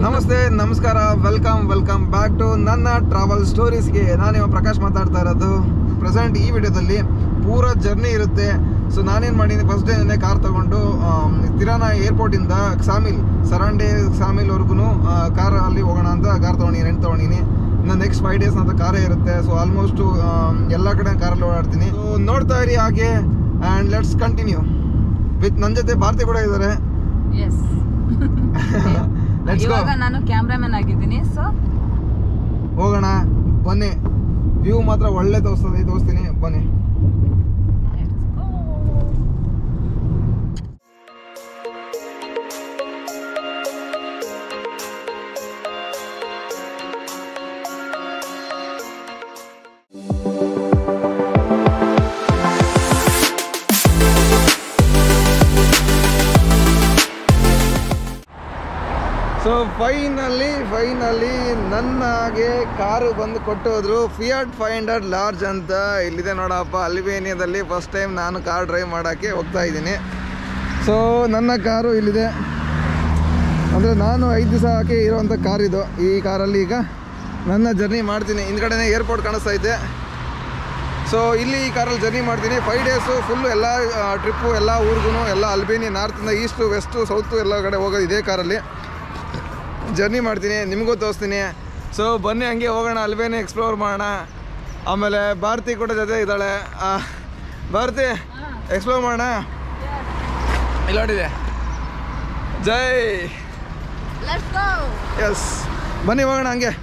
ನಮಸ್ತೆ, ನಮಸ್ಕಾರ, welcome back to ನನ್ನ ಟ್ರಾವೆಲ್ ಸ್ಟೋರೀಸ್ಗೆ. ನಾನಿವ ಪ್ರಕಾಶ್ ಮಾತಾಡ್ತಾ ಇರೋದು. ಪ್ರೆಸೆಂಟ್ ಈ ವಿಡಿಯೋದಲ್ಲಿ ಪೂರಾ ಜರ್ನಿ ಇರುತ್ತೆ. ಸೊ ನಾನೇನು ಮಾಡೀನಿ, ಫಸ್ಟ್ ಡೇ ನೆನ್ನೆ ಕಾರ್ ತಗೊಂಡು ತಿರಾನಾ ಏರ್ಪೋರ್ಟಿಂದ ಸರಂಡೆ ಕ್ಸಾಮಿಲ್ವರೆಗೂ ಕಾರಲ್ಲಿ ಹೋಗೋಣ ಅಂತ ಕಾರ್ ರೆಂಟ್ ತೊಗೊಂಡಿನಿ. ಇನ್ನು ನೆಕ್ಸ್ಟ್ 5 days ಅಂತ ಕಾರೇ ಇರುತ್ತೆ. ಸೊ ಆಲ್ಮೋಸ್ಟ್ ಎಲ್ಲ ಕಡೆ ಕಾರಲ್ಲಿ ಓಡಾಡ್ತೀನಿ. ಸೊ ನೋಡ್ತಾ ಇರಿ ಹಾಗೆ. ಆ್ಯಂಡ್ ಲೆಟ್ಸ್ ಕಂಟಿನ್ಯೂ ವಿತ್ ನನ್ನ ಜೊತೆ ಭಾರತಿ ಕೂಡ ಇದ್ದಾರೆ. ಇವಾಗ ನಾನು ಕ್ಯಾಮ್ರಾಮನ್ ಆಗಿದ್ದೀನಿ. ಸೊ ಹೋಗೋಣ ಬನ್ನಿ. ವ್ಯೂ ಮಾತ್ರ ಒಳ್ಳೆ ತೋರಿಸ್ತೀನಿ ಬನ್ನಿ. ಸೊ ಫೈನಲಿ ನನಗೆ ಕಾರು ಬಂದು ಕೊಟ್ಟು ಹೋದ್ರು. ಫಿಯಾಟ್ 500 ಲಾರ್ಜ್ ಅಂತ ಇಲ್ಲಿದೆ ನೋಡಪ್ಪ, ಅಲ್ಬೇನಿಯಾದಲ್ಲಿ. ಫಸ್ಟ್ ಟೈಮ್ ನಾನು ಕಾರ್ ಡ್ರೈವ್ ಮಾಡೋಕ್ಕೆ ಹೋಗ್ತಾ ಇದ್ದೀನಿ. ಸೊ ನನ್ನ ಕಾರು ಇಲ್ಲಿದೆ. ಅಂದರೆ ನಾನು 5 ದಿವಸ ಹಾಕಿ ಇರೋವಂಥ ಕಾರ್ ಇದು. ಈ ಕಾರಲ್ಲಿ ಈಗ ನನ್ನ ಜರ್ನಿ ಮಾಡ್ತೀನಿ. ಹಿಂದ್ಗಡೆನೇ ಏರ್ಪೋರ್ಟ್ ಕಾಣಿಸ್ತಾ ಇದೆ. ಸೊ ಇಲ್ಲಿ ಈ ಕಾರಲ್ಲಿ ಜರ್ನಿ ಮಾಡ್ತೀನಿ. 5 days ಫುಲ್ಲು ಎಲ್ಲ ಟ್ರಿಪ್ಪು, ಎಲ್ಲ ಊರಿಗೂ, ಎಲ್ಲ ಅಲ್ಬೇನಿಯಾ, ನಾರ್ತಿಂದ ಈಸ್ಟು, ವೆಸ್ಟು, ಸೌತು ಎಲ್ಲ ಕಡೆ ಹೋಗೋದು ಇದೇ ಕಾರಲ್ಲಿ ಜರ್ನಿ ಮಾಡ್ತೀನಿ. ನಿಮಗೂ ತೋರಿಸ್ತೀನಿ. ಸೊ ಬನ್ನಿ ಹಂಗೆ ಹೋಗೋಣ, ಅಲ್ಬೇನಿಯಾ ಎಕ್ಸ್ಪ್ಲೋರ್ ಮಾಡೋಣ. ಆಮೇಲೆ ಭಾರತಿ ಕೂಡ ಜೊತೆ ಇದ್ದಾಳೆ. ಭಾರತಿ ಎಕ್ಸ್ಪ್ಲೋರ್ ಮಾಡೋಣ. ಇಲ್ಲಿ ನೋಡಿದೆ, ಜೈ. ಎಸ್, ಬನ್ನಿ ಹೋಗೋಣ ಹಂಗೆ.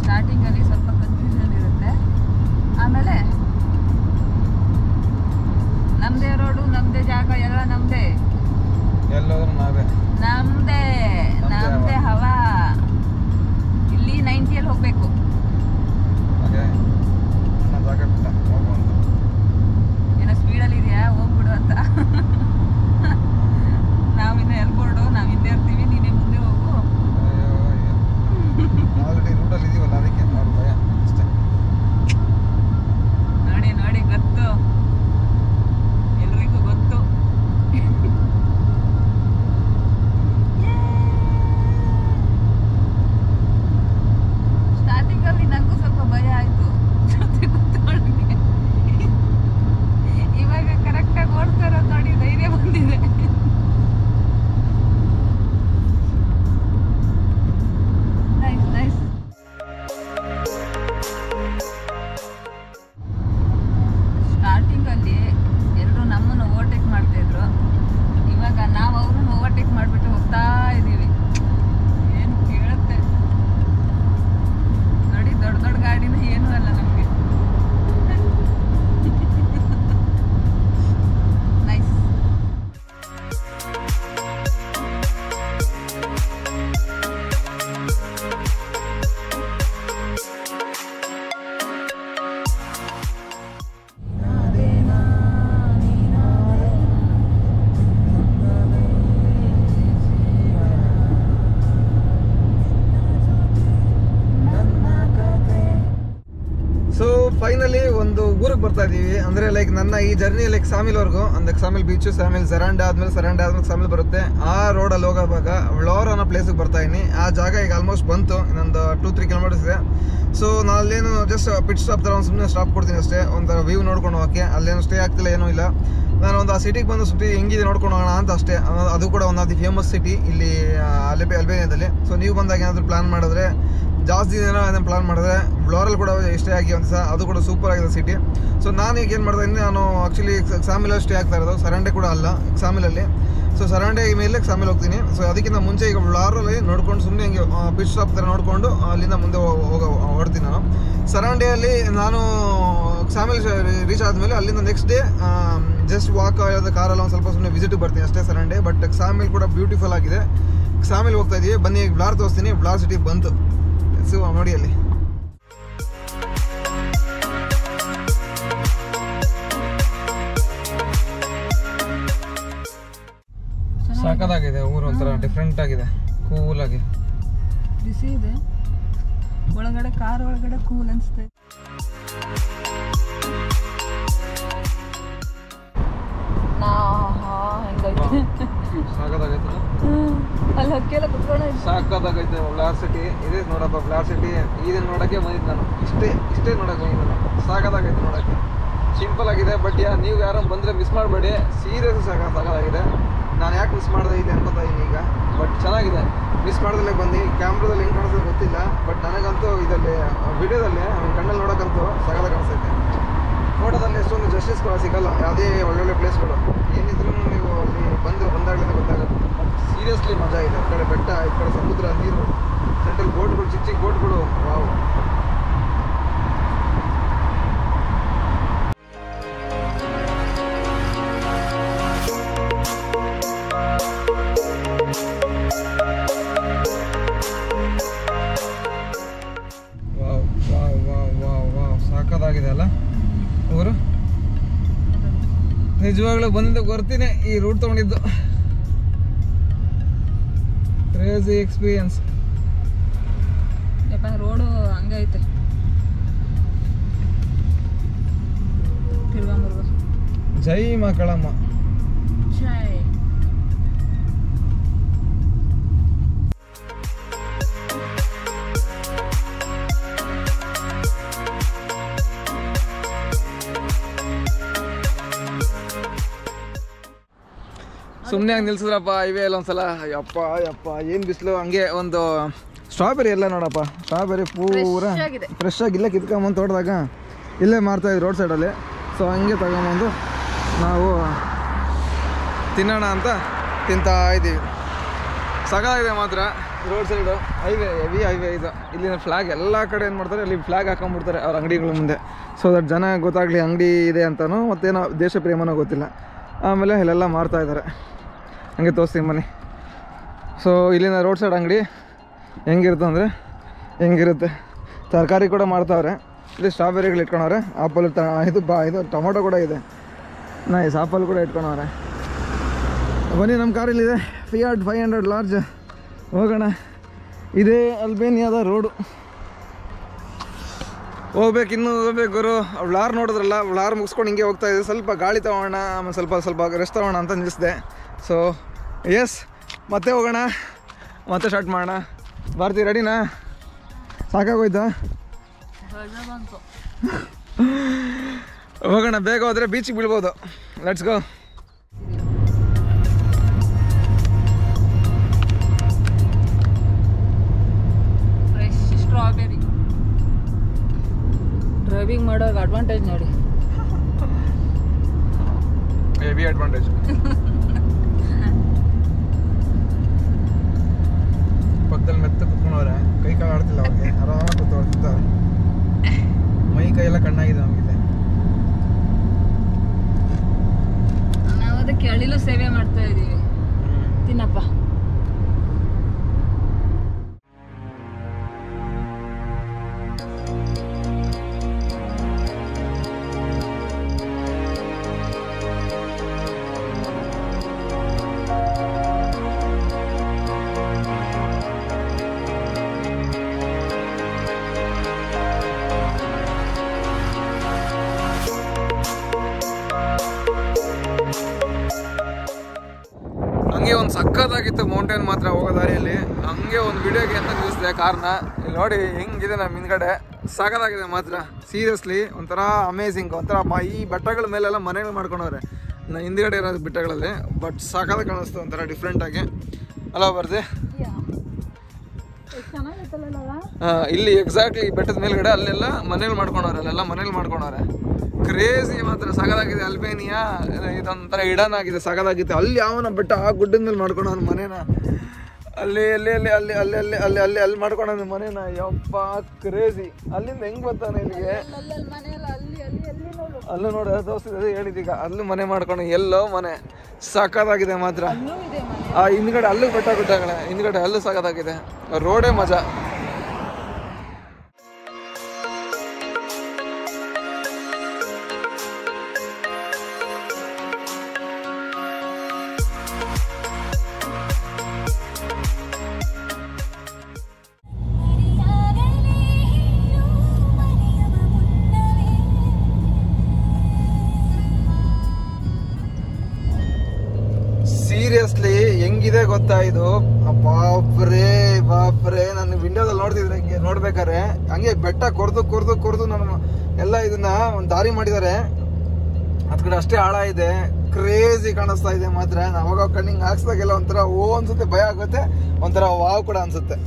ಸ್ಟಾರ್ಟಿಂಗಲ್ಲಿ ಸ್ವಲ್ಪ ಕನ್ಫ್ಯೂಷನ್ ಇರುತ್ತೆ. ಆಮೇಲೆ ನಮ್ಮದೇ ರೋಡು, ನಮ್ಮದೇ ಜಾಗ, ಎಲ್ಲ ನಮ್ಮದೇ, ಎಲ್ಲೋದ್ರೂ ನಮ್ಮದೇ ಹವಾ. ಇಲ್ಲಿ 90ಯಲ್ಲಿ ಹೋಗಬೇಕು. ಏನೋ ಸ್ಪೀಡಲ್ಲಿ ಇದೆಯಾ, ಹೋಗ್ಬಿಡು ಅಂತ. ನಾವಿನ್ನ ಎಲ್ಬೋರ್ಡು, ನಾವು ಹಿಂದೆ ಇರ್ತೀವಿ, ನೀನೇ ಮುಂದೆ ಹೋಗು. ಆಲ್ರೆಡಿ ರೂಟಲ್ಲಿ ಇದೀವಲ್ಲ, ಅದಕ್ಕೆ ಅವ್ರ ಭಯ ಅಷ್ಟೇ. ನೋಡಿ ಗೊತ್ತು, ಎಲ್ರಿಗೂ ಗೊತ್ತು. ಸ್ಟಾರ್ಟಿಂಗಲ್ಲಿ ನನಗೂ ಸ್ವಲ್ಪ ಭಯ ಆಯಿತು, ಗೊತ್ತೊಳಗೆ. ಇವಾಗ ಕರೆಕ್ಟಾಗಿ ಓಡ್ತಾ ಇರೋದು ನೋಡಿ, ಧೈರ್ಯ ಬಂದಿದೆ. ನೈಸ್. ಸ್ಟಾರ್ಟಿಂಗಲ್ಲಿ ಎಲ್ಲರೂ ನಮ್ಮನ್ನು ಓವರ್ಟೇಕ್ ಮಾಡ್ತಾಯಿದ್ರು. ಇವಾಗ ನಾವು ಅವ್ರನ್ನ ಓವರ್ಟೇಕ್ ಮಾಡಿಬಿಟ್ಟು ಹೋಗ್ತಾ ಇದ್ದೀವಿ. ಏನು ಕೇಳುತ್ತೆ ನೋಡಿ, ದೊಡ್ಡ ಗಾಡಿನ ಏನೂ ಅಲ್ಲ ನಮಗೆ. ನೈಸ್. ಸೊ ಫೈನಲಿ ಒಂದು ಊರಿಗೆ ಬರ್ತಾ ಇದ್ದೀವಿ. ಅಂದರೆ ಲೈಕ್ ನನ್ನ ಈ ಜರ್ನಿ ಲೈಕ್ ಕ್ಸಾಮಿಲ್ವರೆಗೂ, ಅಂದರೆ ಕ್ಸಾಮಿಲ್ ಬೀಚು, ಸರಂಡೆ ಆದ್ಮೇಲೆ ಕ್ಸಾಮಿಲ್ ಬರುತ್ತೆ. ಆ ರೋಡಲ್ಲಿ ಹೋಗೋವಾಗ ವ್ಲೋರ್ ಅನ್ನೋ ಪ್ಲೇಸಿಗೆ ಬರ್ತಾ ಇದ್ದೀನಿ. ಆ ಜಾಗ ಈಗ ಆಲ್ಮೋಸ್ಟ್ ಬಂತು, ಇನ್ನೊಂದು 2-3 kilometers ಇದೆ. ಸೊ ನಾನು ಅಲ್ಲೇನು ಜಸ್ಟ್ ಪಿಟ್ ಸ್ಟಾಪ್ ಥರ ಒಂದು ಸುಮ್ಮನೆ ಸ್ಟಾಪ್ ಕೊಡ್ತೀನಿ ಅಷ್ಟೇ, ಒಂಥರ ವ್ಯೂ ನೋಡ್ಕೊಂಡು ಹೋಗೋಕ್ಕೆ. ಅಲ್ಲೇನು ಸ್ಟೇ ಆಗ್ತಿಲ್ಲ, ಏನೂ ಇಲ್ಲ. ನಾನು ಒಂದು ಆ ಸಿಟಿಗೆ ಬಂದು ಸಿಟಿ ಹೆಂಗಿದೆ ನೋಡ್ಕೊಂಡು ಹೋಗೋಣ ಅಂತ ಅಷ್ಟೇ. ಅದು ಕೂಡ ಒಂದು ಆಫ್ ದಿ ಫೇಮಸ್ ಸಿಟಿ ಇಲ್ಲಿ ಅಲ್ಬೇನಿಯಾದಲ್ಲಿ. ಸೊ ನೀವು ಬಂದಾಗ ಏನಾದರೂ ಪ್ಲ್ಯಾನ್ ಮಾಡಿದ್ರೆ, ಜಾಸ್ತಿ ದಿನ ಅದನ್ನು ಪ್ಲಾನ್ ಮಾಡಿದ್ರೆ, ವ್ಲೋರಲ್ಲಿ ಕೂಡ ಸ್ಟೇ ಆಗಿ ಒಂದು ದಿವಸ, ಅದು ಕೂಡ ಸೂಪರ್ ಆಗಿದೆ ಸಿಟಿ. ಸೊ ನಾನು ಈಗ ಏನು ಮಾಡ್ತಾ ಇದ್ದೀನಿ, ನಾನು ಆ್ಯಕ್ಚುಲಿ ಕ್ಸಾಮಿಲಲ್ಲಿ ಸ್ಟೇ ಆಗ್ತಾ ಇರೋದು, ಸರಂಡೆ ಕೂಡ ಅಲ್ಲ, ಕ್ಸಾಮಿಲಲ್ಲಿ. ಸೊ ಸರಂಡೆ ಮೇಲೆ ಕ್ಸಾಮಿಲ್ ಹೋಗ್ತೀನಿ. ಸೊ ಅದಕ್ಕಿಂತ ಮುಂಚೆ ಈಗ ವ್ಲೋರಲ್ಲಿ ನೋಡ್ಕೊಂಡು ಸುಮ್ಮನೆ ಹಿಂಗೆ ಪಿಚ್ ಸ್ಟಾಪ್ ಥರ ನೋಡಿಕೊಂಡು ಅಲ್ಲಿಂದ ಮುಂದೆ ಹೊಡ್ತೀನಿ ನಾನು. ಸರಂಡೆಯಲ್ಲಿ ನಾನು ಕ್ಸಾಮಿಲ್ ರೀಚ್ ಆದಮೇಲೆ ಅಲ್ಲಿಂದ ನೆಕ್ಸ್ಟ್ ಡೇ ಜಸ್ಟ್ ವಾಕ್ ಆಗೋದು, ಕಾರಲ್ಲಿ ಒಂದು ಸ್ವಲ್ಪ ಸುಮ್ಮನೆ ವಿಸಿಟಿಗೆ ಬರ್ತೀನಿ ಅಷ್ಟೇ ಸರಂಡೆ. ಬಟ್ ಕ್ಸಾಮಿಲ್ ಕೂಡ ಬ್ಯೂಟಿಫುಲ್ ಆಗಿದೆ. ಕ್ಸಾಮಿಲ್ ಹೋಗ್ತಾ ಇದ್ದೀವಿ, ಬನ್ನಿ ವ್ಲಾರ್ ತೋರಿಸ್ತೀನಿ. ವ್ಲಾರ್ ಸಿಟಿ ಬಂತು, ನೋಡಿ ಅಲ್ಲಿ. ಸಕ್ಕತ್ತಾಗಿದೆ ಊರು, ಒಂಥರ ಡಿಫ್ರೆಂಟ್ ಆಗಿದೆ, ಕೂಲ್ ಆಗಿ. ಬಿಸಿ ಇದೆ, ಒಳಗಡೆ ಕಾರ್ ಒಳಗಡೆ ಕೂಲ್ ಅನಿಸ್ತೈತೆ. ಹೆಂಗೈತೆ ಸಾಕಾಗೈತಲ್ಲ ಅಲ್ಲಿ ಹಕ್ಕೆಲ್ಲ ಕುತ್ಕೊಂಡು ಸಾಕಾಗೈತೆ. ಫ್ಲಾರ್ ಸಿಟಿ ಇದೆ ನೋಡಪ್ಪ. ಫ್ಲಾರ್ ಸಿಟಿ ಇದನ್ನ ನೋಡೋಕ್ಕೆ ಬಂದಿದ್ದು ನಾನು. ಇಷ್ಟೇ ನೋಡೋಕೆ ಬಂದಿದ್ದು ನಾನು. ಸಾಕಾಗೈತೆ ನೋಡೋಕ್ಕೆ. ಸಿಂಪಲ್ ಆಗಿದೆ. ಬಟ್ ನೀವು ಯಾರು ಬಂದರೆ ಮಿಸ್ ಮಾಡಬೇಡಿ. ಸೀರಿಯಸ್ ಸಾಕಾಗಿದೆ. ನಾನು ಯಾಕೆ ಮಿಸ್ ಮಾಡಿದೆ ಇದೆ ಅನ್ಕೋತಾ ಇದ್ದೀನಿ ಈಗ. ಬಟ್ ಚೆನ್ನಾಗಿದೆ. ಮಿಸ್ ಮಾಡ್ದಲ್ಲೇ ಬಂದು ಕ್ಯಾಮ್ರಾದಲ್ಲಿ ಹೆಂಗೆ ಕಾಣಿಸ್ತದೆ ಗೊತ್ತಿಲ್ಲ. ಬಟ್ ನನಗಂತೂ ಇದರಲ್ಲಿ ವಿಡಿಯೋದಲ್ಲಿ ಕಣ್ಣಲ್ಲಿ ನೋಡೋಕ್ಕಂತೂ ಸಾಕಾಗಿ ಕಾಣಿಸ್ತೈತೆ. ಫೋಟೋದಲ್ಲಿ ಎಷ್ಟೊಂದು ಜಸ್ಟಿಸ್ ಕೂಡ ಸಿಗಲ್ಲ ಯಾವುದೇ ಒಳ್ಳೊಳ್ಳೆ ಪ್ಲೇಸ್ಗಳು. ಏನಿದ್ರು ನೀವು ಅಲ್ಲಿ ಬಂದಾಗಲೇ ಗೊತ್ತಾಗುತ್ತೆ. ಬಟ್ ಸೀರಿಯಸ್ಲಿ ಮಜಾ ಇದೆ. ಆ ಕಡೆ ಬೆಟ್ಟ, ಈ ಕಡೆ ಸಮುದ್ರ, ನೀರು, ಸೆಂಟ್ರಲ್ ಬೋಟ್ಗಳು, ಚಿಕ್ಕ ಚಿಕ್ಕ ಬೋಟ್ಗಳು. ವಾವ್. ಸಾಕಾಗಿದೆ ಅಲ್ಲ ಊರು. ನಿಜವಾಗ್ಲೂ ಬಂದು ಬರ್ತೀನಿ. ಈ ರೂಟ್ ತೊಗೊಂಡಿದ್ದು ಕ್ರೇಜಿ ಎಕ್ಸ್ಪೀರಿಯನ್ಸ್. ರೋಡು ಹಂಗೈತೆ. ಜೈ ಮಕ್ಕಳಮ್ಮ. ಜೈ. ಸುಮ್ಮನೆ ಹಂಗೆ ನಿಲ್ಸಿದ್ರಪ್ಪ ಹೈವೇ ಎಲ್ಲ ಒಂದ್ಸಲ. ಯಪ್ಪ ಏನು ಬಿಸಿಲು. ಹಂಗೆ ಒಂದು ಸ್ಟ್ರಾಬೆರಿ ಎಲ್ಲ ನೋಡಪ್ಪ. ಸ್ಟ್ರಾಬೆರಿ ಪೂರ ಫ್ರೆಶ್ ಆಗಿ ಇಲ್ಲೇ ಕಿತ್ಕೊಂಬಂದು ತೋಟದಾಗ ಇಲ್ಲೇ ಮಾರ್ತಾಯಿದ್ರು ರೋಡ್ ಸೈಡಲ್ಲಿ. ಸೊ ಹಂಗೆ ತಗೊಂಬಂದು ನಾವು ತಿನ್ನೋಣ ಅಂತ ತಿಂತಾ ಇದ್ದೀವಿ. ಸಾಕಾಗಿದೆ ಮಾತ್ರ. Road side highway, heavy highway ಇದು. ಇಲ್ಲಿನ ಫ್ಲ್ಯಾಗ್ ಎಲ್ಲ ಕಡೆ ಏನು ಮಾಡ್ತಾರೆ, ಅಲ್ಲಿ ಫ್ಲ್ಯಾಗ್ ಹಾಕೊಂಡ್ಬಿಡ್ತಾರೆ ಅವ್ರ ಅಂಗಡಿಗಳ ಮುಂದೆ. ಸೊ ದಟ್ ಜನ ಗೊತ್ತಾಗಲಿ ಅಂಗಡಿ ಇದೆ ಅಂತನೋ ಮತ್ತೇನೋ ದೇಶ ಪ್ರೇಮನೋ ಗೊತ್ತಿಲ್ಲ. ಆಮೇಲೆ ಇಲ್ಲೆಲ್ಲ ಮಾರ್ತಾಯಿದ್ದಾರೆ. ಹಂಗೆ ತೋರಿಸ್ತೀನಿ ಬನ್ನಿ. ಸೊ ಇಲ್ಲಿನ ರೋಡ್ ಸೈಡ್ ಅಂಗಡಿ ಹೆಂಗಿರುತ್ತೆ ಅಂದರೆ ಹೆಂಗಿರುತ್ತೆ. ತರಕಾರಿ ಕೂಡ ಮಾಡ್ತಾವ್ರೆ. ಇಲ್ಲಿ ಸ್ಟ್ರಾಬೆರಿಗಳು ಇಟ್ಕೊಂಡವ್ರೆ. ಆಪಲ್ ಇದು ಟೊಮೊಟೊ ಕೂಡ ಇದೆ. ನೈಸ್. ಆಪಲ್ ಕೂಡ ಇಟ್ಕೊಂಡವ್ರೆ. ಬನ್ನಿ, ನಮ್ಮ ಕಾರಿಲ್ಲಿದೆ ಫಿಯಾಟ್ 500 ಲಾರ್ಜ್. ಹೋಗೋಣ. ಇದೇ ಅಲ್ಬೇನಿಯಾದ ರೋಡು. ಇನ್ನೂ ಹೋಗ್ಬೇಕು ಗುರು. ವ್ಲಾರ್ ನೋಡಿದ್ರಲ್ಲ, ವ್ಲಾರ್ ಮುಗಿಸ್ಕೊಂಡು ಹಿಂಗೆ ಹೋಗ್ತಾ ಇದ್ದೆ. ಸ್ವಲ್ಪ ಗಾಳಿ ತೊಗೊಳ್ಳೋಣ, ಆಮೇಲೆ ಸ್ವಲ್ಪ ರೆಸ್ಟ್ ತೊಗೊಳ್ಳೋಣ ಅಂತ ನಿಲ್ಲಿಸಿದೆ. ಸೊ ಎಸ್, ಮತ್ತೆ ಹೋಗೋಣ, ಮತ್ತೆ ಸ್ಟಾರ್ಟ್ ಮಾಡೋಣ. ಭಾರತಿ ರೆಡಿನಾ? ಸಾಕಾಗೋಯ್ತಾ? ಹೋಗೋಣ. ಬೇಗ ಹೋದರೆ ಬೀಚಿಗೆ ಬೀಳ್ಬೋದು. Let's go. Fresh strawberry. Driving ಮಾಡೋವಾಗ ಅಡ್ವಾಂಟೇಜ್ ನೋಡಿ. Heavy advantage. ಪಕ್ಕದಲ್ಲಿ ಮೆತ್ತ ಕುತ್ಕೊಂಡವ್ರೆ. ಕೈ ಕಾಲು ಆಡ್ತಿಲ್ಲ ಅವ್ರಿಗೆ. ಆರಾಮಾಗಿ ಕೂತ್ಕೊಳ್ತಿದ್ದಾರೆ. ಮೈ ಕೈ ಎಲ್ಲ ಕಣ್ಣಾಗಿದೆ ನಮಗಿದೆ. ನಾವು ಅದಕ್ಕೆ ಅಳಿಲು ಸೇವೆ ಮಾಡ್ತಾ ಇದ್ದೀವಿ. ತಿನ್ನಪ್ಪ. ಹಂಗೆ ಒಂದು ಸಕ್ಕತ್ತಾಗಿತ್ತು ಮೌಂಟೇನ್ ಮಾತ್ರ ಹೋಗೋ ದಾರಿಯಲ್ಲಿ. ಹಂಗೆ ಒಂದು ವಿಡಿಯೋಗೆ ಅಂತ ನಿಲ್ಲಿಸಿದೆ ಕಾರ್ನ. ಇಲ್ಲಿ ನೋಡಿ ಹೆಂಗಿದೆ ನಮ್ಮ ಹಿಂದ್ಗಡೆ. ಸಕ್ಕತ್ತಾಗಿದೆ ಮಾತ್ರ. ಸೀರಿಯಸ್ಲಿ ಒಂಥರ ಅಮೇಝಿಂಗ್. ಒಂಥರ ಈ ಬೆಟ್ಟಗಳ ಮೇಲೆಲ್ಲ ಮನೆಗಳು ಮಾಡ್ಕೊಂಡವ್ರೆ ಹಿಂದ್ಗಡೆ ಇರೋದು ಬೆಟ್ಟಗಳಲ್ಲಿ. ಬಟ್ ಸಕ್ಕತ್ತಾಗಿ ಕಾಣಿಸ್ತು ಒಂಥರ ಡಿಫ್ರೆಂಟಾಗಿ. ಅಲ್ಲ ಬರ್ದೆ ಇಲ್ಲಿ ಎಕ್ಸಾಕ್ಟ್ಲಿ ಬೆಟ್ಟದ ಮೇಲ್ಗಡೆ ಅಲ್ಲೆಲ್ಲ ಮನೇಲಿ ಮಾಡ್ಕೊಂಡವ್ರೆ. ಅಲ್ಲೆಲ್ಲ ಮನೇಲಿ ಮಾಡ್ಕೊಂಡವ್ರೆ. ಕ್ರೇಜಿ ಮಾತ್ರ. ಸಾಕಾಗಿದೆ. ಅಲ್ಬೇನಿಯಾ ಇದೊಂಥರ ಇಡನ್ ಆಗಿದೆ. ಸಾಕಾಗಿತ್ತು. ಅಲ್ಲಿ ಯಾವನ ಬೆಟ್ಟ ಆ ಗುಡ್ಡದ ಮೇಲೆ ಮಾಡ್ಕೊಂಡವನ ಮನೇನ. ಅಲ್ಲಿ ಅಲ್ಲಿ ಅಲ್ಲಿ ಅಲ್ಲಿ ಅಲ್ಲಿ ಅಲ್ಲಿ ಅಲ್ಲಿ ಅಲ್ಲಿ ಅಲ್ಲಿ ಮಾಡ್ಕೊಂಡವನ ಮನೇನ. ಯಪ್ಪ ಕ್ರೇಜಿ. ಅಲ್ಲಿಂದ ಹೆಂಗ್ ಬರ್ತಾನೆ ಇಲ್ಲಿಗೆ? ಅಲ್ಲೂ ನೋಡಿ ತೋರಿಸ್ತಿದ್ದೆ ಹೇಳಿದೀಗ. ಅಲ್ಲೂ ಮನೆ ಮಾಡ್ಕೊಂಡು ಎಲ್ಲೋ ಮನೆ. ಸಾಕಾಗಿದೆ ಮಾತ್ರ. ಆ ಹಿಂದ್ಗಡೆ ಅಲ್ಲೂ ಬೆಟ್ಟ ಗುಡ್ಡಗಳೇ. ಹಿಂದ್ಗಡೆ ಅಲ್ಲೂ ಸಾಕಾಗಿದೆ. ರೋಡೇ ಮಜಾ. ಗೊತ್ತಾ ಇದು? ಬಾಪ್ರೇ ಬಾಪ್ರೇ, ನಾನು ವಿಂಡೋದಲ್ಲಿ ನೋಡ್ತಿದ್ರೆ ಹಿಂಗೆ ನೋಡ್ಬೇಕಾರೆ ಹಂಗೆ ಬೆಟ್ಟ ಕೊರ್ದು ನಾನು ಎಲ್ಲ ಇದನ್ನ ಒಂದು ದಾರಿ ಮಾಡಿದ್ದಾರೆ. ಅದ್ ಕಡೆ ಅಷ್ಟೇ ಆಳ ಇದೆ, ಕ್ರೇಜಿ ಕಾಣಿಸ್ತಾ ಇದೆ ಮಾತ್ರ. ಅವಾಗ ಕಣ್ಣಿಂಗ್ ಹಾಕ್ಸ್ದಾಗೆಲ್ಲ ಒಂಥರ ಓ ಅನ್ಸುತ್ತೆ, ಭಯ ಆಗುತ್ತೆ, ಒಂಥರ ವಾವ್ ಕೂಡ ಅನ್ಸುತ್ತೆ.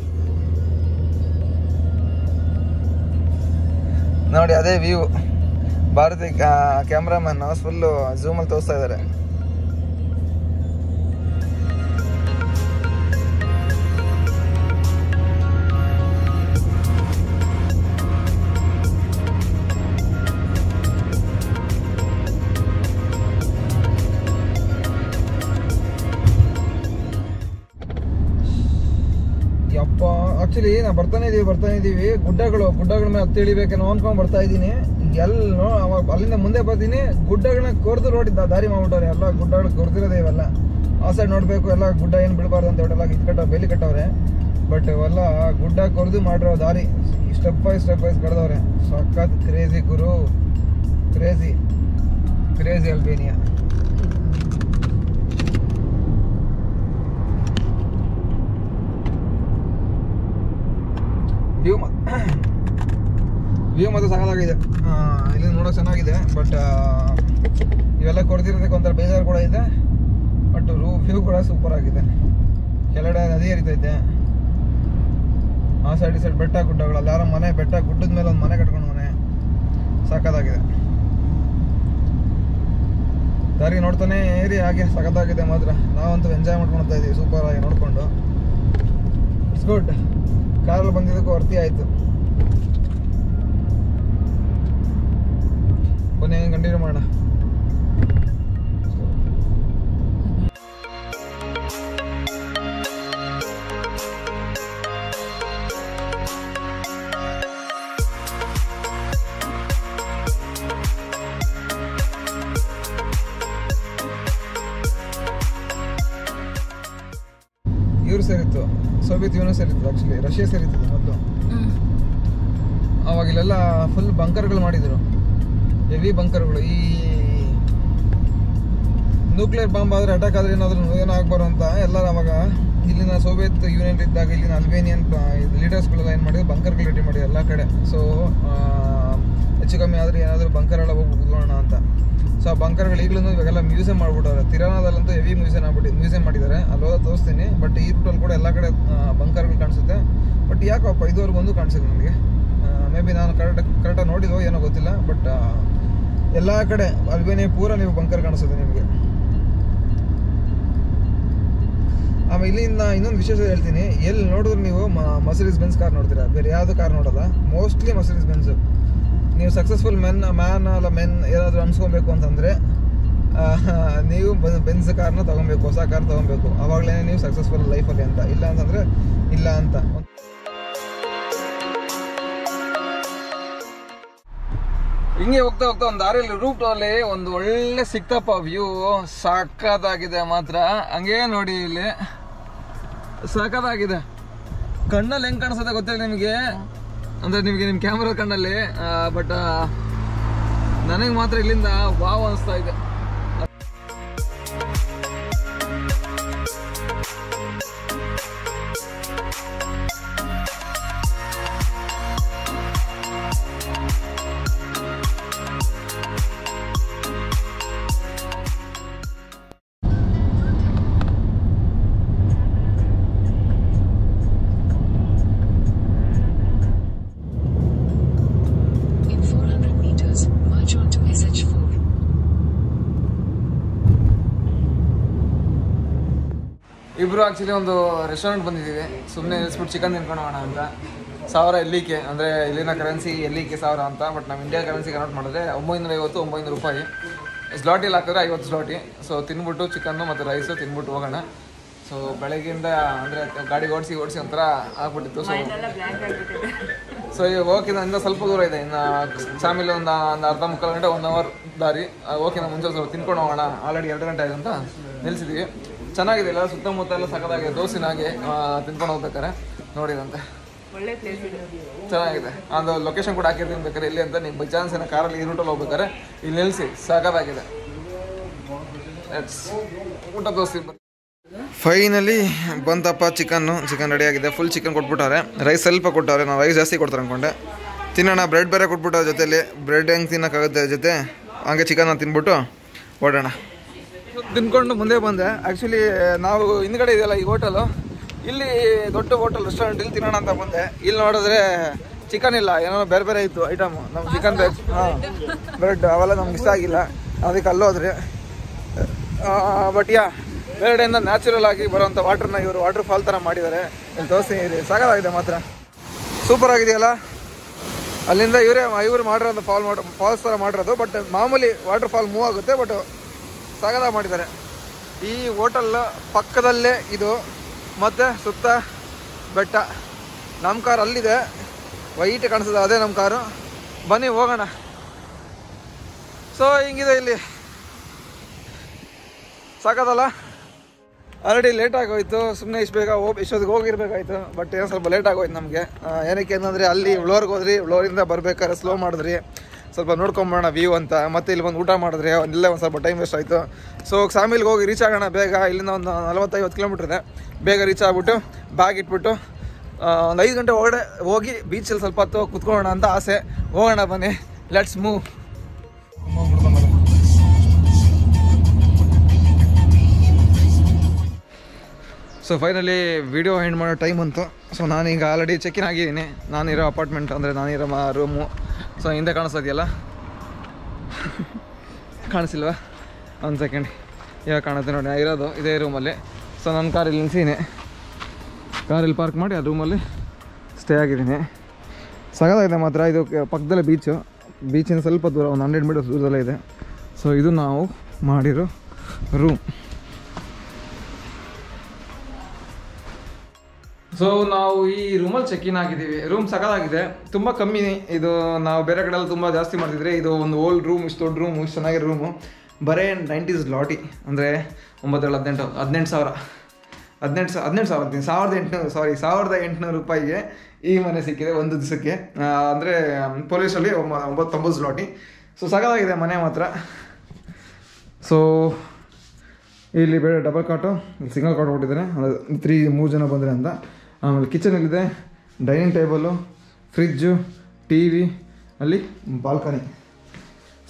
ನೋಡಿ ಅದೇ ವ್ಯೂ. ಭಾರತಿ ಕ್ಯಾಮ್ರಾಮನ್ ಫುಲ್ ಝೂಮಲ್ಲಿ ತೋರಿಸ್ತಾ ಇದ್ದಾರೆ. ಯಪ್ಪ, ಆಕ್ಚುಲಿ ನಾ ಬರ್ತಾನೆ ಇದೀವಿ ಗುಡ್ಡಗಳ ಮೇಲೆ ಹತ್ತಿ ಇಳಿಬೇಕೇನೋ ಅನ್ಕೊಂಡ್ ಬರ್ತಾ ಇದ್ದೀನಿ. ಎಲ್ಲೋ ಅವಾಗ ಅಲ್ಲಿಂದ ಮುಂದೆ ಬರ್ತೀನಿ, ಗುಡ್ಡಗಳನ್ನ ಕೊರ್ದು ರೋಡ್ ದಾರಿ ಮಾಡ್ಬಿಟ್ಟವ್ರೆ. ಎಲ್ಲ ಗುಡ್ಡಗಳು ಕೊರ್ದಿರೋದೇ ಇವೆಲ್ಲ. ಆ ಸೈಡ್ ನೋಡ್ಬೇಕು, ಎಲ್ಲ ಗುಡ್ಡ ಏನು ಬಿಡಬಾರ್ದು ಅಂತ ಹೇಳಲ್ಲ ಬೇಲಿ ಕಟ್ಟವ್ರೆ. ಬಟ್ ಇವೆಲ್ಲ ಗುಡ್ಡ ಕೊರ್ದು ಮಾಡಿರೋ ದಾರಿ ಸ್ಟೆಪ್ ವೈಸ್ ಕಡ್ದವ್ರೆ. ಸಖತ್ ಕ್ರೇಜಿ ಗುರು, ಕ್ರೇಜಿ ಅಲ್ಬೇನಿಯಾ. ವ್ಯೂ ಮಾತ್ರ ಸಖತ್ತಾಗಿದೆ. ಇಲ್ಲಿ ನೋಡೋಕೆ ಚೆನ್ನಾಗಿದೆ. ಬಟ್ ಇವೆಲ್ಲ ಕೊಡ್ತಿರೋದಕ್ಕೆ ಒಂಥರ ಬೇಜಾರು ಕೂಡ ಇದೆ. ಬಟ್ ವ್ಯೂ ಕೂಡ ಸೂಪರ್ ಆಗಿದೆ. ಕೆಳಗಡೆ ನದಿ ಹರಿತೈತೆ, ಆ ಸೈಡ್ ಈ ಸೈಡ್ ಬೆಟ್ಟ ಗುಡ್ಡಗಳು. ಯಾರೋ ಮನೆ, ಬೆಟ್ಟ ಗುಡ್ಡದ ಮೇಲೆ ಒಂದು ಮನೆ ಕಟ್ಕೊಂಡು ಮನೆ, ಸಖತ್ತಾಗಿದೆ. ದಾರಿ ನೋಡ್ತಾನೆ ಏರಿ ಹಾಗೆ ಸಖತ್ತಾಗಿದೆ ಮಾತ್ರ. ನಾವಂತೂ ಎಂಜಾಯ್ ಮಾಡ್ಕೊಳ್ತಾ ಇದೀವಿ ಸೂಪರ್ ಆಗಿ ನೋಡ್ಕೊಂಡು. It's good. ಕಾರಲ್ಲಿ ಬಂದಿದ್ದಕ್ಕೂ ವರ್ತಿ ಆಯ್ತು. ಬನ್ನಿ ಕಂಟಿನ್ಯೂ ಮಾಡೋಣ. ಇವ್ರು ಸೇರಿತ್ತು, ಸೋವಿಯತ್ ಯೂನಿಯನ್ ಸೇರಿತ್ತು, ಆಕ್ಚುಲಿ ರಷ್ಯಾ ಸೇರಿತ್ತು ಮೊದಲು. ಅವಾಗ ಇಲ್ಲೆಲ್ಲ ಫುಲ್ ಬಂಕರ್ಗಳು ಮಾಡಿದ್ರು, ಹೆವಿ ಬಂಕರ್ಗಳು. ಈ ನ್ಯೂಕ್ಲಿಯರ್ ಬಾಂಬ್ ಆದರೆ ಅಟ್ಯಾಕ್ ಆದರೆ ಏನಾಗಬಾರು ಅಂತ ಎಲ್ಲರೂ ಅವಾಗ ಇಲ್ಲಿನ ಸೋವಿಯತ್ ಯೂನಿಯನ್ ಇದ್ದಾಗ ಇಲ್ಲಿನ ಅಲ್ಬೇನಿಯನ್ ಲೀಡರ್ಸ್ಗಳೆಲ್ಲ ಏನು ಮಾಡಿದ್ರು, ಬಂಕರ್ಗಳು ರೆಡಿ ಮಾಡಿದ್ರು ಎಲ್ಲ ಕಡೆ. ಸೊ ಹೆಚ್ಚು ಕಮ್ಮಿ ಆದರೆ ಏನಾದರೂ ಬಂಕರ್ ಎಲ್ಲ ಹೋಗಿ ಕೂತ್ಕೊಳ್ಳೋಣ ಅಂತ. ಸೊ ಆ ಬಂಕರ್ಗಳು ಈಗಲೂ ಇವಾಗೆಲ್ಲ ಮ್ಯೂಸಿಯಂ ಮಾಡ್ಬಿಟ್ಟವ್ರೆ. ತಿರಾನದಲ್ಲಂತೂ ಹೆವಿ ಮ್ಯೂಸಿಯಂ ಮಾಡಿದ್ದಾರೆ, ಅಲ್ಲೋದ ತೋರಿಸ್ತೀನಿ. ಬಟ್ ಈ ರೂಟಲ್ಲಿ ಕೂಡ ಎಲ್ಲ ಕಡೆ ಬಂಕರ್ಗಳು ಕಾಣಿಸುತ್ತೆ. ಬಟ್ ಯಾಕಪ್ಪ ಇದುವರೆಗೊಂದು ಕಾಣಿಸಿದೆ ನನಗೆ. ಮೇ ಬಿ ನಾನು ಕರೆಕ್ಟಾಗಿ ನೋಡಿದ್ವೋ ಏನೋ ಗೊತ್ತಿಲ್ಲ. ಬಟ್ ಎಲ್ಲ ಕಡೆ ಅಲ್ಬೇನಿಯಾ ಪೂರ ನೀವು ಬಂಕರ್ ಕಾಣಿಸುತ್ತೆ ನಿಮಗೆ. ಆಮೇಲೆ ಇಲ್ಲಿಂದ ಇನ್ನೊಂದು ವಿಶೇಷ ಹೇಳ್ತೀನಿ. ಎಲ್ಲಿ ನೋಡಿದ್ರು ನೀವು ಮರ್ಸಿಡೀಸ್ ಬೆಂಜ್ ಕಾರ್ ನೋಡ್ತೀರಾ, ಬೇರೆ ಯಾವುದು ಕಾರ್ ನೋಡೋಲ್ಲ. Mostly Mercedes Benz. ನೀವು ಸಕ್ಸಸ್ಫುಲ್ ಮೆನ್ ಏನಾದರೂ ಅನ್ಸ್ಕೊಬೇಕು ಅಂತಂದರೆ ನೀವು ಬೆಂಜ್ ಕಾರ್ನ ತೊಗೊಬೇಕು, ಹೊಸ ಕಾರ್ ತೊಗೊಬೇಕು. ಆವಾಗಲೇ ನೀವು ಸಕ್ಸಸ್ಫುಲ್ ಲೈಫಲ್ಲಿ ಅಂತ. ಇಲ್ಲ ಅಂತಂದರೆ ಇಲ್ಲ ಅಂತ. ಹಿಂಗೆ ಹೋಗ್ತಾ ಒಂದು ದಾರಿಯಲ್ಲಿ ರೂಟಲ್ಲಿ ಒಂದು ಒಳ್ಳೆ ಸಿಕ್ತಪ್ಪ ವ್ಯೂ. ಸಖತ್ತಾಗಿದೆ ಮಾತ್ರ. ಹಂಗೇ ನೋಡಿ ಇಲ್ಲಿ ಸಖತ್ತಾಗಿದೆ. ಕಣ್ಣಲ್ಲಿ ಹೆಂಗೆ ಕಾಣಿಸುತ್ತೆ ಗೊತ್ತಿಲ್ಲ ನಿಮಗೆ, ಅಂದರೆ ನಿಮಗೆ ನಿಮ್ಮ ಕ್ಯಾಮ್ರಾ ಕಣ್ಣಲ್ಲಿ. ಬಟ್ ನನಗೆ ಮಾತ್ರ ಇಲ್ಲಿಂದ ವಾವ್ ಅನಿಸ್ತಾ ಇದೆ. ಇಬ್ಬರು ಆ್ಯಕ್ಚುಲಿ ಒಂದು ರೆಸ್ಟೋರೆಂಟ್ ಬಂದಿದ್ದೀವಿ. ಸುಮ್ಮನೆ ನಿಲ್ಲಿಸ್ಬಿಟ್ಟು ಚಿಕನ್ ತಿನ್ಕೊಳ್ಳೋಣ ಅಂತ. 1000 ಎಲ್ಲಿಕೆ, ಅಂದರೆ ಇಲ್ಲಿನ ಕರೆನ್ಸಿ ಎಲ್ಲಿಕೆ 1000 ಅಂತ. ಬಟ್ ನಾವು ಇಂಡಿಯಾ ಕರೆನ್ಸಿ ಕನ್ವರ್ಟ್ ಮಾಡಿದ್ರೆ 950 ರೂಪಾಯಿ. ಸ್ಲಾಟಿಲಿ ಹಾಕಿದ್ರೆ 50 ಸ್ಲಾಟಿ. ಸೊ ತಿನ್ಬಿಟ್ಟು ಚಿಕನ್ನು ಮತ್ತು ರೈಸು ತಿನ್ಬಿಟ್ಟು ಹೋಗೋಣ. ಸೊ ಬೆಳಗ್ಗೆಯಿಂದ ಅಂದರೆ ಗಾಡಿ ಓಡಿಸಿ ಒಂಥರ ಆಗ್ಬಿಟ್ಟಿತ್ತು. ಸೊ ಈಗ ಹೋಗಿದ್ದರಿಂದ ಸ್ವಲ್ಪ ದೂರ ಇದೆ. ಇನ್ನು ಫ್ಯಾಮಿಲಿ ಒಂದು ಅರ್ಧ ಮುಕ್ಕಾಲು ಗಂಟೆ 1 ಅವರ್ ದಾರಿ. ಹೋಗಿನ ಮುಂಚೆ ಸ್ವಲ್ಪ ತಿನ್ಕೊಂಡು ಹೋಗೋಣ. ಆಲ್ರೆಡಿ 2 ಗಂಟೆ ಆಗಿದೆ ಅಂತ ನಿಲ್ಸಿದ್ದೀವಿ. ಚೆನ್ನಾಗಿದೆ, ಎಲ್ಲ ಸುತ್ತಮುತ್ತ ಎಲ್ಲ ಸಖತ್ತಾಗಿದೆ. ದೋಸೆನಾಗೆ ತಿನ್ಕೊಂಡು ಹೋಗ್ಬೇಕಾರೆ ನೋಡಿದಂತೆ ಒಳ್ಳೆ ಪ್ಲೇಸ್ ಇದೆ, ಚೆನ್ನಾಗಿದೆ. ಅದು ಲೊಕೇಶನ್ ಕೂಡ ಹಾಕಿರ್ತೀನಿ ಬೇಕಾದ್ರೆ ಇಲ್ಲಿ ಅಂತ. ನೀವು ಬೈ ಚಾನ್ಸ್ ಏನೋ ಕಾರಲ್ಲಿ ಈ ರೂಟಲ್ಲಿ ಹೋಗ್ಬೇಕಾರೆ ಇಲ್ಲಿ ನಿಲ್ಲಿಸಿ, ಸಖತ್ತಾಗಿದೆ. ಊಟ ದೋಸೆ ಫೈನಲಿ ಬಂತಪ್ಪ ಚಿಕನ್ ರೆಡಿ ಆಗಿದೆ. ಫುಲ್ ಚಿಕನ್ ಕೊಟ್ಬಿಟ್ಟಾರೆ, ರೈಸ್ ಸ್ವಲ್ಪ ಕೊಟ್ಟವ್ರೆ. ನಾವು ರೈಸ್ ಜಾಸ್ತಿ ಕೊಡ್ತಾರೆ ಅಂದ್ಕೊಂಡೆ. ತಿನ್ನೋಣ. ಬ್ರೆಡ್ ಬೇರೆ ಕೊಟ್ಬಿಟ್ಟು ಜೊತೆಲಿ ಬ್ರೆಡ್ ಹೆಂಗೆ ತಿನ್ನೋಕ್ಕಾಗುತ್ತೆ ಜೊತೆ, ಹಂಗೆ ಚಿಕನ್ನ ತಿನ್ಬಿಟ್ಟು ಓಡೋಣ. ತಿನ್ಕೊಂಡು ಮುಂದೆ ಬಂದೆ. ಆ್ಯಕ್ಚುಲಿ ನಾವು ಹಿಂದ್ಗಡೆ ಇದೆಯಲ್ಲ ಈ ಹೋಟೆಲು, ಇಲ್ಲಿ ದೊಡ್ಡ ಹೋಟೆಲ್ ರೆಸ್ಟೋರೆಂಟ್, ಇಲ್ಲಿ ತಿನ್ನೋಣ ಅಂತ ಬಂದೆ. ಇಲ್ಲಿ ನೋಡಿದ್ರೆ ಚಿಕನ್ ಇಲ್ಲ, ಏನೋ ಬೇರೆ ಬೇರೆ ಇತ್ತು ಐಟಮು. ನಮ್ಗೆ ಚಿಕನ್ ಬೇಕು, ಬ್ರೆಡ್ ಅವೆಲ್ಲ ನಮ್ಗೆ ಇಷ್ಟ ಆಗಿಲ್ಲ, ಅದಕ್ಕೆ ಅಲ್ಲೋದ್ರಿ. ಬಟ್ ಬೇರೆ ಕಡೆಯಿಂದ ನ್ಯಾಚುರಲ್ ಆಗಿ ಬರುವಂಥ ವಾಟ್ರನ್ನ ಇವರು ವಾಟರ್ ಫಾಲ್ ಥರ ಮಾಡಿದ್ದಾರೆ. ಇಲ್ಲಿ ದೋಸೆ ಇದೆ, ಸಾಕಾಗಿದೆ ಮಾತ್ರ, ಸೂಪರ್ ಆಗಿದೆಯಲ್ಲ. ಅಲ್ಲಿಂದ ಇವರು ಮಾಡಿರೋದು ಫಾಲ್ಸ್ ಥರ ಮಾಡಿರೋದು. ಬಟ್ ಮಾಮೂಲಿ ವಾಟರ್ ಫಾಲ್ ಮೂವ್ ಆಗುತ್ತೆ, ಬಟ್ ಸಾಕಾಗಿ ಮಾಡಿದ್ದಾರೆ. ಈ ಹೋಟೆಲ್ ಪಕ್ಕದಲ್ಲೇ ಇದು, ಮತ್ತು ಸುತ್ತ ಬೆಟ್ಟ. ನಮ್ಮ ಕಾರ್ ಅಲ್ಲಿದೆ, ವೈಟ್ ಕಾಣಿಸ್ತದೆ, ಅದೇ ನಮ್ಮ ಕಾರು. ಬನ್ನಿ ಹೋಗೋಣ. ಸೊ ಹಿಂಗಿದೆ ಇಲ್ಲಿ, ಸಾಕದಲ್ಲ. ಆಲ್ರೆಡಿ ಲೇಟ್ ಆಗೋಯ್ತು. ಸುಮ್ಮನೆ ಇಷ್ಟು ಬೇಗ ಇಷ್ಟೊತ್ತಿಗೆ ಹೋಗಿರ್ಬೇಕಾಯ್ತು, ಬಟ್ ಏನೋ ಸ್ವಲ್ಪ ಲೇಟ್ ಆಗೋಯ್ತು ನಮಗೆ. ಏನಕ್ಕೆ ಅಂತಂದರೆ ಅಲ್ಲಿ ವ್ಲೋರ್ಗೆ ಹೋದ್ರಿ, ವ್ಲೋರಿಂದ ಬರ್ಬೇಕಾದ್ರೆ ಸ್ಲೋ ಮಾಡಿದ್ರಿ, ಸ್ವಲ್ಪ ನೋಡ್ಕೊಂಬರೋಣ ವ್ಯೂ ಅಂತ. ಮತ್ತು ಇಲ್ಲಿ ಬಂದು ಊಟ ಮಾಡಿದ್ರಿ, ಇಲ್ಲೇ ಒಂದು ಸ್ವಲ್ಪ ಟೈಮ್ ವೇಸ್ಟ್ ಆಯಿತು. ಸೊ ಸಾಮಿಲ್ಗೆ ಹೋಗಿ ರೀಚ್ ಆಗೋಣ ಬೇಗ. ಇಲ್ಲಿಂದ ಒಂದು 40-50 ಕಿಲೋಮೀಟ್ರ್ ಇದೆ. ಬೇಗ ರೀಚ್ ಆಗಿಬಿಟ್ಟು ಬ್ಯಾಗ್ ಇಟ್ಬಿಟ್ಟು ಒಂದು 5 ಗಂಟೆ ಒಳಗಡೆ ಹೋಗಿ ಬೀಚಲ್ಲಿ ಸ್ವಲ್ಪ ಹೊತ್ತು ಕುತ್ಕೊಳ್ಳೋಣ ಅಂತ ಆಸೆ. ಹೋಗೋಣ ಬನ್ನಿ, let's move. So finally video end ಮಾಡೋ ಟೈಮ್ ಅಂತು. ಸೊ ನಾನೀಗ ಆಲ್ರೆಡಿ ಚೆಕ್ ಇನ್ ಆಗಿದ್ದೀನಿ. ನಾನಿರೋ ಅಪಾರ್ಟ್ಮೆಂಟ್, ಅಂದರೆ ನಾನಿರೋ ರೂಮು. ಸೊ ಹಿಂದೆ ಕಾಣಿಸ್ತಾ ಇದೆಯಲ್ಲ, ಕಾಣಿಸಿಲ್ವಾ? ಒಂದು ಸೆಕೆಂಡ್, ಇವಾಗ ಕಾಣುತ್ತೆ ನೋಡಿ. ನಾನು ಇರೋದು ಇದೇ ರೂಮಲ್ಲಿ. ಸೊ ನನ್ನ ಕಾರ್ ಇಲ್ಲಿ ನಿಲ್ಸಿದ್ದೀನಿ, ಕಾರಲ್ಲಿ ಪಾರ್ಕ್ ಮಾಡಿ ಆ ರೂಮಲ್ಲಿ ಸ್ಟೇ ಆಗಿದ್ದೀನಿ. ಸಗದಾಗಿದೆ ಮಾತ್ರ. ಇದು ಪಕ್ಕದಲ್ಲೇ ಬೀಚಿಂದ ಸ್ವಲ್ಪ ದೂರ, ಒಂದು 100 ಮೀಟರ್ಸ್ ದೂರದಲ್ಲೇ ಇದೆ. ಸೊ ಇದು ನಾವು ಮಾಡಿರೋ ರೂಮ್. ಸೊ ನಾವು ಈ ರೂಮಲ್ಲಿ ಚೆಕ್ ಇನ್ ಆಗಿದ್ದೀವಿ. ರೂಮ್ ಸಗದಾಗಿದೆ, ತುಂಬ ಕಮ್ಮಿ. ಇದು ನಾವು ಬೇರೆ ಕಡೆಯಲ್ಲಿ ತುಂಬ ಜಾಸ್ತಿ ಮಾಡ್ತಿದ್ರೆ, ಇದು ಒಂದು ಓಲ್ಡ್ ರೂಮ್, ಇಷ್ಟು ದೊಡ್ಡ ರೂಮು, ಇಷ್ಟು ಚೆನ್ನಾಗಿರೋ ರೂಮು. ಬರೇ 90s ಲಾಟಿ, ಅಂದರೆ 1800 ರೂಪಾಯಿಗೆ ಈ ಮನೆ ಸಿಕ್ಕಿದೆ ಒಂದು ದಿವಸಕ್ಕೆ. ಅಂದರೆ ಪೊಲೀಸಲ್ಲಿ 90 ಲಾಟಿ. ಸೊ ಸಗದಾಗಿದೆ ಮನೆ ಮಾತ್ರ. ಸೊ ಇಲ್ಲಿ ಬೇರೆ ಡಬಲ್ ಕಾಟು, ಇಲ್ಲಿ ಸಿಂಗಲ್ ಕಾಟ್ ಕೊಟ್ಟಿದ್ದಾರೆ, 3 ಜನ ಬಂದರೆ ಅಂತ. ಆಮೇಲೆ ಕಿಚನಲ್ಲಿದೆ, dining table, fridge, T V, ಅಲ್ಲಿ ಬಾಲ್ಕನಿ.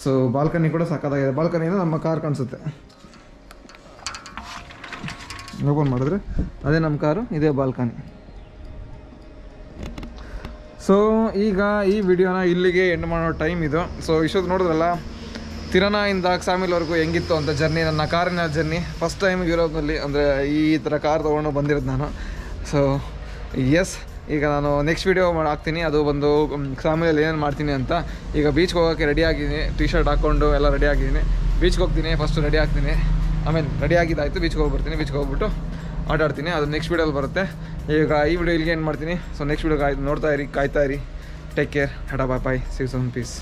ಸೊ ಬಾಲ್ಕನಿ ಕೂಡ ಸಕ್ಕತ್ತಾಗಿದೆ. ಬಾಲ್ಕನಿಯಿಂದ ನಮ್ಮ ಕಾರ್ ಕಾಣಿಸುತ್ತೆ. ಓಪನ್ ಮಾಡಿದ್ರೆ ಅದೇ ನಮ್ಮ ಕಾರು, ಇದೇ ಬಾಲ್ಕನಿ. ಸೊ ಈಗ ಈ ವಿಡಿಯೋನ ಇಲ್ಲಿಗೆ ಎಂಡ್ ಮಾಡೋ ಟೈಮ್ ಇದು. ಸೊ ಇಷ್ಟೊತ್ತು ನೋಡಿದ್ರಲ್ಲ, ತಿರನಾಯಿಂದ ಸಾಮಿಲ್ವರೆಗೂ ಹೆಂಗಿತ್ತು ಅಂತ ಜರ್ನಿ, ನನ್ನ ಕಾರಿನ ಜರ್ನಿ. ಫಸ್ಟ್ ಟೈಮ್ ಯುರೋಪ್ನಲ್ಲಿ, ಅಂದರೆ ಈ ಥರ ಕಾರ್ ತೊಗೊಂಡು ಬಂದಿರೋದು ನಾನು. ಸೊ ಎಸ್, ಈಗ ನಾನು ನೆಕ್ಸ್ಟ್ ವೀಡಿಯೋ ಹಾಕ್ತೀನಿ, ಅದು ಬಂದು ಸಾಮಿಲಲ್ಲಿ ಏನೇನು ಮಾಡ್ತೀನಿ ಅಂತ. ಈಗ ಬೀಚ್ಗೆ ಹೋಗೋಕ್ಕೆ ರೆಡಿ ಆಗಿದ್ದೀನಿ, ಟಿ ಶರ್ಟ್ ಹಾಕ್ಕೊಂಡು ಎಲ್ಲ ರೆಡಿ ಆಗಿದ್ದೀನಿ. ಬೀಚ್ಗೆ ಹೋಗ್ತೀನಿ, ಫಸ್ಟು ರೆಡಿ ಆಗ್ತೀನಿ, ಆಮೇಲೆ ರೆಡಿ ಆಗಿದ್ದಾಯಿತು ಬೀಚ್ಗೆ ಹೋಗ್ಬಿಡ್ತೀನಿ. ಬೀಚ್ಗೆ ಹೋಗ್ಬಿಟ್ಟು ಆಟ ಆಡ್ತೀನಿ, ಅದು ನೆಕ್ಸ್ಟ್ ವೀಡಿಯೋಲ್ಲಿ ಬರುತ್ತೆ. ಈಗ ಈ ವಿಡಿಯೋ ಇಲ್ಲಿಗೆ ಏನು ಮಾಡ್ತೀನಿ. ಸೊ ನೆಕ್ಸ್ಟ್ ವೀಡಿಯೋ ನೋಡ್ತಾ ಇರಿ, ಕಾಯ್ತಾ ಇರಿ. Take care, tata, bye, see you soon, piece.